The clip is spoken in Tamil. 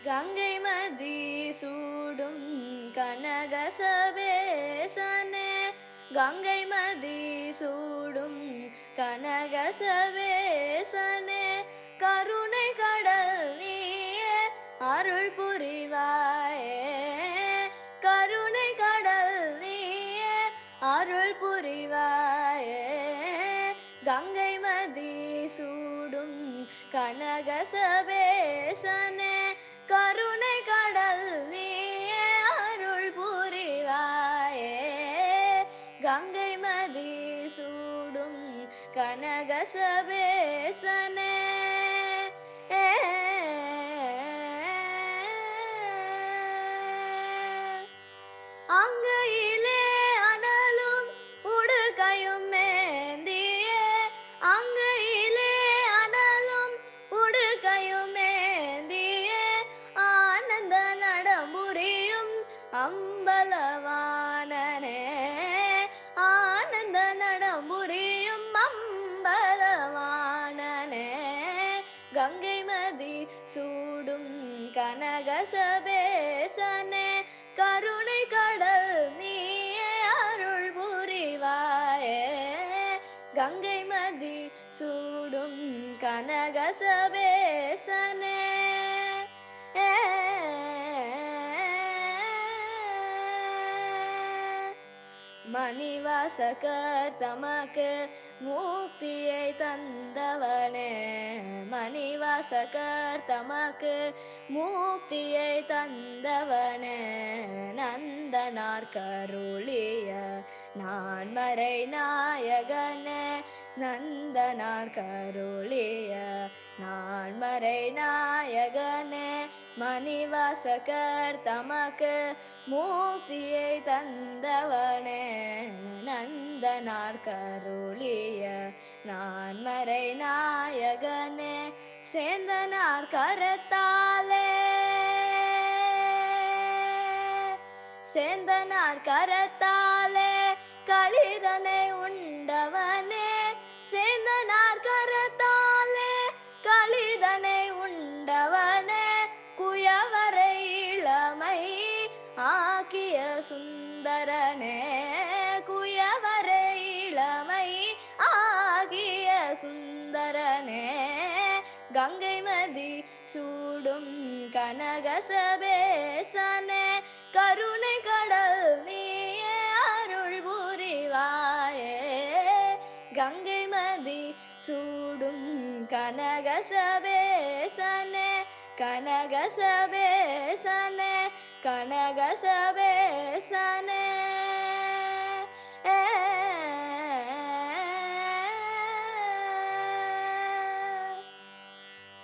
கங்கை மதி சூடும் கனகசபேசனே கங்கை மதி சூடும் கனகசபேசனே கருணை கடல் நீயே அருள் புரிவாயே கருணை கடல் நீயே அருள் புரிவாயே கங்கை மதி சூடும் கனகசபேசனே கருணை கடல் நீயே அருள் புரிவாயே கங்கை மதி சூடும் கனகசபேசனே அங்கையிலே அனலும் உடுகையும் மேந்தியே அங்கையிலே அனலும் உடுகையும் மேந்தியே ஆனந்த நடமுறியும் அம்பலவானனே ஆனந்த நடமுறியும் அம்பலவானனே கங்கை மதி சூடும் கனகசபேசனே கருணை கடல் நீயே அருள் புரிவாயே கங்கை மதி சூடும் கனகசபேசனே மணிவாசகர் தமக்கு முக்தியை தந்தவனே மணிவாசகர் தமக்கு முக்தியை தந்தவனே நந்தனார் கருளிய நான்மறை நாயகனே நந்தனார் கருளிய நான்மறை நாயகனே மணிவாசகர் தமக்கு முக்தியை தந்தவனே நந்தனார் கருளிய நான்மறை நாயகனே சேந்தனார் கரத்தாலே சேந்தனார் கரத்தாலே களிதனை உண்டவனே சேந்தனார் கரத்தாலே களிதனை உண்டவனே குயவரை இளமை ஆக்கிய சுந்தரனே குயவரை இளமை ஆகிய சுந்தரனே கங்கை மதி சூடும் கனகசபேசனே கருணை கடல் நீயே அருள் புரிவாயே கங்கை மதி சூடும் கனகசபேசனே கனகசபேசனே கனகசபேசனே